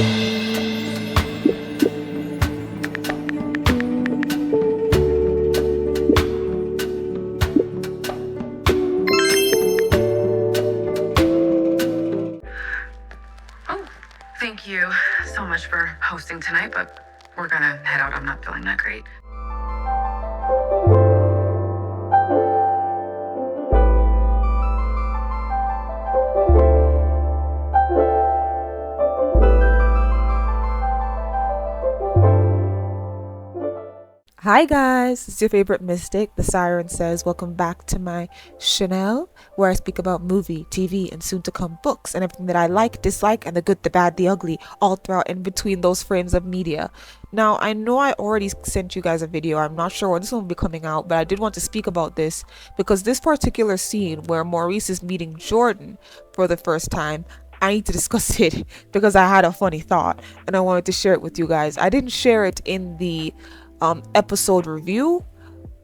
Oh, thank you so much for hosting tonight, but we're gonna head out. I'm not feeling that great. Hi guys, it's your favorite mystic, the SirenSayz. Welcome back to my channel where I speak about movie, TV, and soon to come books and everything that I like, dislike, and the good, the bad, the ugly, all throughout in between those frames of media. Now, I know I already sent you guys a video. I'm not sure when this one will be coming out, but I did want to speak about this because this particular scene where Maurice is meeting Jordan for the first time, I need to discuss it because I had a funny thought and I wanted to share it with you guys. I didn't share it in the episode review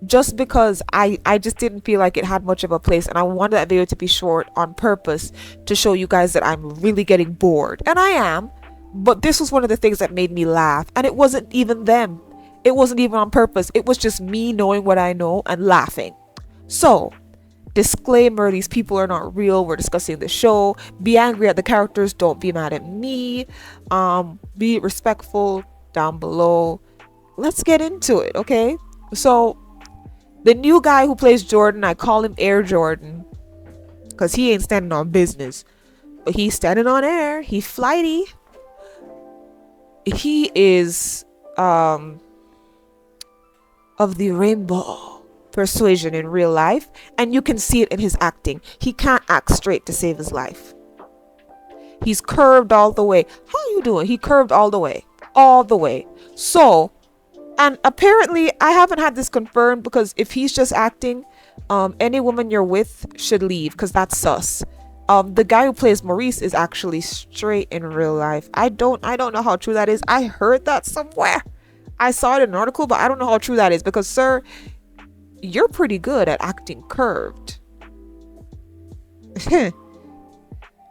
just because I just didn't feel like it had much of a place, and I wanted that video to be short on purpose to show you guys that I'm really getting bored, and I am. But this was one of the things that made me laugh, and it wasn't even them, it wasn't even on purpose, it was just me knowing what I know and laughing. So disclaimer, these people are not real. We're discussing the show. Be angry at the characters, don't be mad at me. Be respectful down below. Let's get into it, okay? So the new guy who plays Jordan, I call him Air Jordan because he ain't standing on business, but he's standing on air. He's flighty. He is of the rainbow persuasion in real life, and you can see it in his acting. He can't act straight to save his life. He's curved all the way. How are you doing? He curved all the way, so, and apparently I haven't had this confirmed, because if he's just acting, any woman you're with should leave because that's sus. The guy who plays Maurice is actually straight in real life. I don't know how true that is. I heard that somewhere. I saw it in an article, but I don't know how true that is, because sir, you're pretty good at acting curved.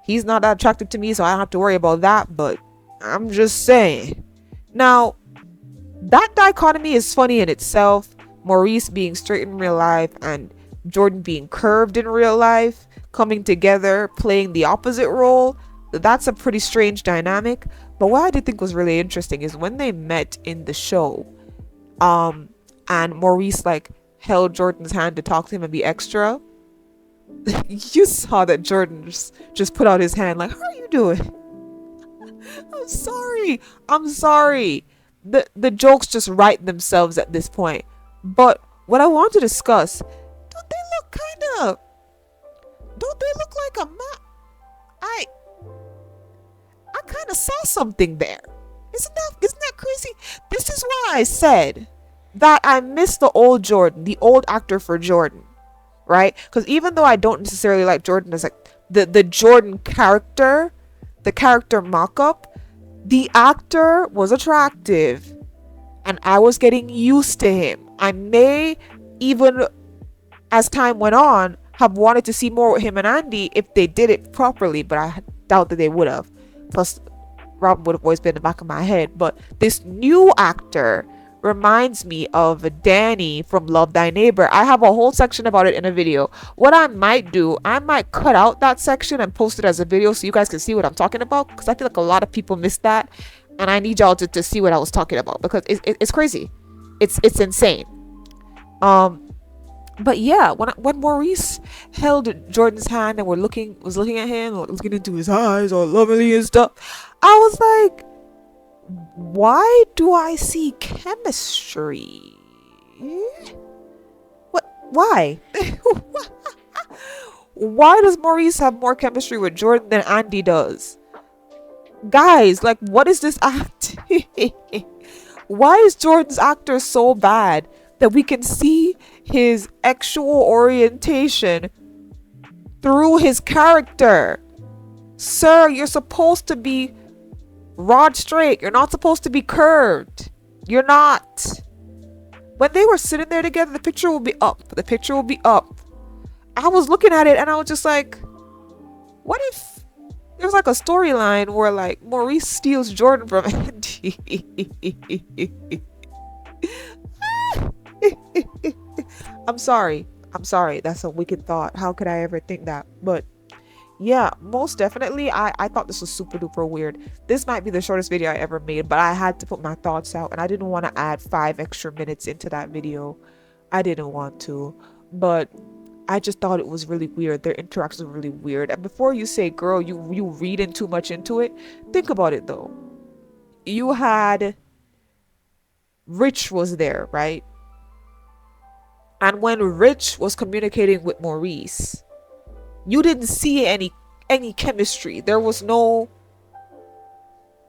He's not that attractive to me, so I don't have to worry about that, but I'm just saying. Now, that dichotomy is funny in itself. Maurice being straight in real life and Jordan being curved in real life, coming together, playing the opposite role. That's a pretty strange dynamic. But what I did think was really interesting is when they met in the show, and Maurice like held Jordan's hand to talk to him and be extra. You saw that Jordan just put out his hand like, how are you doing? I'm sorry. The jokes just write themselves at this point. But what I want to discuss, don't they look like a I kind of saw something there. Isn't that crazy? This is why I said that I miss the old Jordan, the old actor for Jordan, right? Because even though I don't necessarily like Jordan as like the Jordan character, the character mock-up, the actor was attractive and I was getting used to him. I may even, as time went on, have wanted to see more with him and Andy if they did it properly, but I doubt that they would have. Plus, Robin would have always been in the back of my head. But this new actor reminds me of Danny from Love Thy Neighbor. I have a whole section about it in a video. What I might do, I might cut out that section and post it as a video so you guys can see what I'm talking about, because I feel like a lot of people missed that, and I need y'all to see what I was talking about, because it's crazy. It's insane. But yeah, when Maurice held Jordan's hand and was looking at him, looking into his eyes all lovely and stuff, I was like, why do I see chemistry? What? Why? Why does Maurice have more chemistry with Jordan than Andy does? Guys, like, what is this acting? Why is Jordan's actor so bad that we can see his actual orientation through his character? Sir, you're supposed to be rod straight. You're not supposed to be curved. You're not. When they were sitting there together, the picture will be up. I was looking at it and I was just like, what There's like a storyline where like Maurice steals Jordan from Andy. I'm sorry. I'm sorry. That's a wicked thought. How could I ever think that? But yeah, most definitely. I thought this was super duper weird. This might be the shortest video I ever made, but I had to put my thoughts out and I didn't want to add 5 extra minutes into that video. I didn't want to. But I just thought it was really weird. Their interactions were really weird. And before you say, girl, you reading too much into it, think about it though. You had Rich was there, right? And when Rich was communicating with Maurice, you didn't see any chemistry. There was no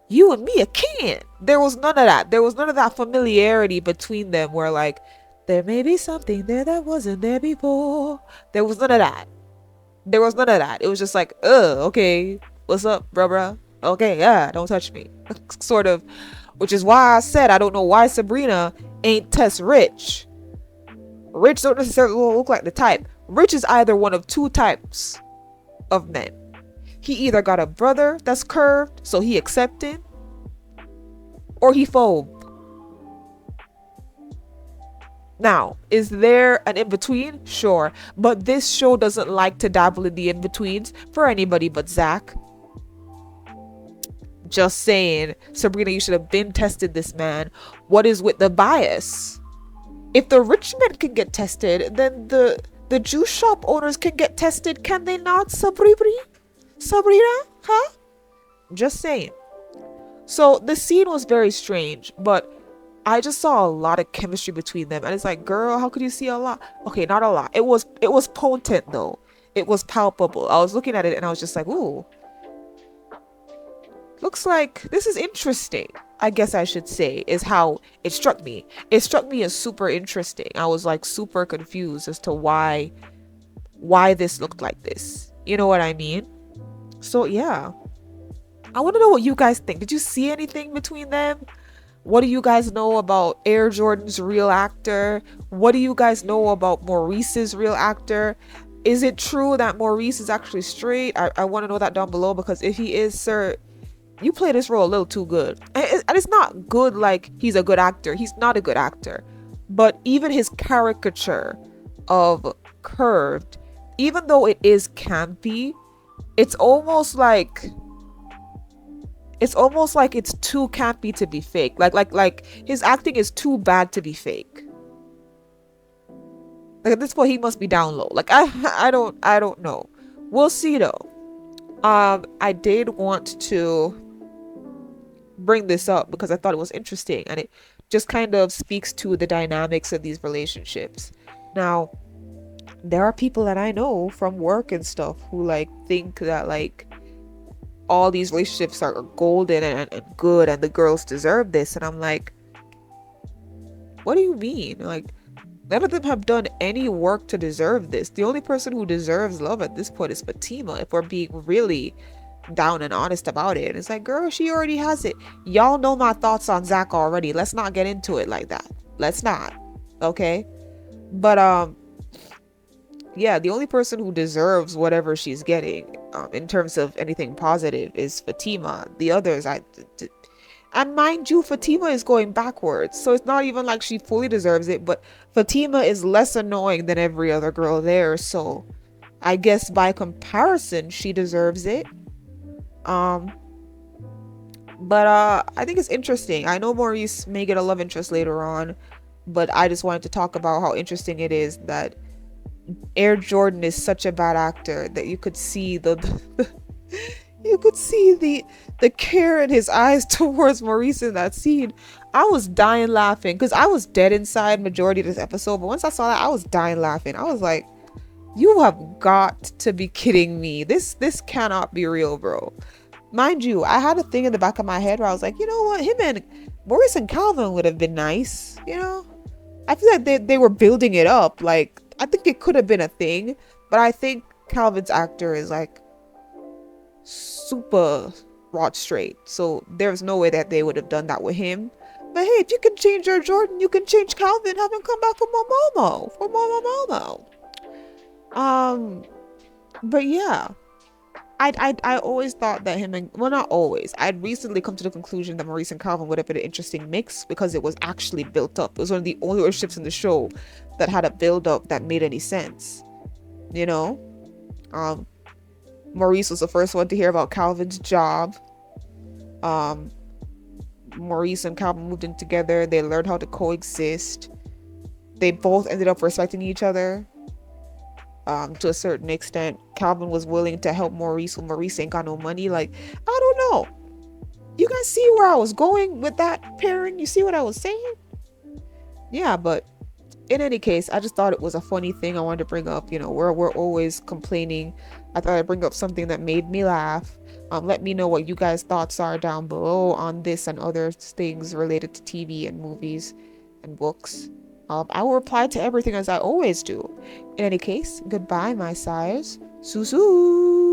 you and me a can. There was none of that. There was none of that familiarity between them where like there may be something there that wasn't there before. There was none of that. There was none of that. It was just like, okay, what's up, bruh? Okay, yeah, don't touch me. Sort of. Which is why I said I don't know why Sabrina ain't test Rich. Rich don't necessarily look like the type. Rich is either one of two types of men. He either got a brother that's curved, so he accepted, or he phobe. Now, is there an in-between? Sure. But this show doesn't like to dabble in the in-betweens for anybody but Zach. Just saying. Sabrina, you should have been tested this man. What is with the bias? If the rich men can get tested, then the juice shop owners can get tested, can they not, Sabrina? Huh? Just saying. So the scene was very strange, but I just saw a lot of chemistry between them, and it's like, girl, how could you see a lot? Okay, not a lot. It was potent though. It was palpable. I was looking at it and I was just like, ooh, looks like this is interesting. I guess I should say is how it struck me. It struck me as super interesting. I was like super confused as to why this looked like this. You know what I mean? So yeah, I want to know what you guys think. Did you see anything between them? What do you guys know about Air Jordan's real actor? What do you guys know about Maurice's real actor? Is it true that Maurice is actually straight? I want to know that down below, because if he is, sir, you play this role a little too good. And it's not good like he's a good actor. He's not a good actor. But even his caricature of curved, even though it is campy, it's almost like it's too campy to be fake. Like his acting is too bad to be fake. Like at this point he must be down low. Like I don't know. We'll see though. I did want to bring this up because I thought it was interesting, and it just kind of speaks to the dynamics of these relationships. Now, there are people that I know from work and stuff who like think that like all these relationships are golden and good and the girls deserve this, and I'm like, what do you mean? Like, none of them have done any work to deserve this. The only person who deserves love at this point is Fatima, if we're being really down and honest about it. And it's like, girl, she already has it. Y'all know my thoughts on Zach already. Let's not get into it like that. Let's not. Okay? But yeah, the only person who deserves whatever she's getting in terms of anything positive is Fatima. The others, and mind you, Fatima is going backwards, so it's not even like she fully deserves it, but Fatima is less annoying than every other girl there, so I guess by comparison she deserves it. But I think it's interesting. I know Maurice may get a love interest later on, but I just wanted to talk about how interesting it is that Air Jordan is such a bad actor that you could see you could see the care in his eyes towards Maurice in that scene. I was dying laughing because I was dead inside majority of this episode, but once I saw that, I was dying laughing. I was like, you have got to be kidding me. This cannot be real, bro. Mind you, I had a thing in the back of my head where I was like, you know what, him and Maurice and Calvin would have been nice, you know? I feel like they were building it up. Like, I think it could have been a thing, but I think Calvin's actor is like super rod straight, so there's no way that they would have done that with him. But hey, if you can change your Jordan, you can change Calvin. Have him come back for Momo. But yeah, I always thought that him and, well, not always. I'd recently come to the conclusion that Maurice and Calvin would have been an interesting mix because it was actually built up. It was one of the only relationships in the show that had a build up that made any sense. You know, um, Maurice was the first one to hear about Calvin's job. Um, Maurice and Calvin moved in together. They learned how to coexist. They both ended up respecting each other. To a certain extent, Calvin was willing to help Maurice when Maurice ain't got no money. Like, I don't know. You guys see where I was going with that pairing? You see what I was saying? Yeah, but in any case, I just thought it was a funny thing I wanted to bring up. You know, we're always complaining. I thought I'd bring up something that made me laugh. Let me know what you guys' thoughts are down below on this and other things related to TV and movies and books. I will reply to everything as I always do. In any case, goodbye, my sires. Susu.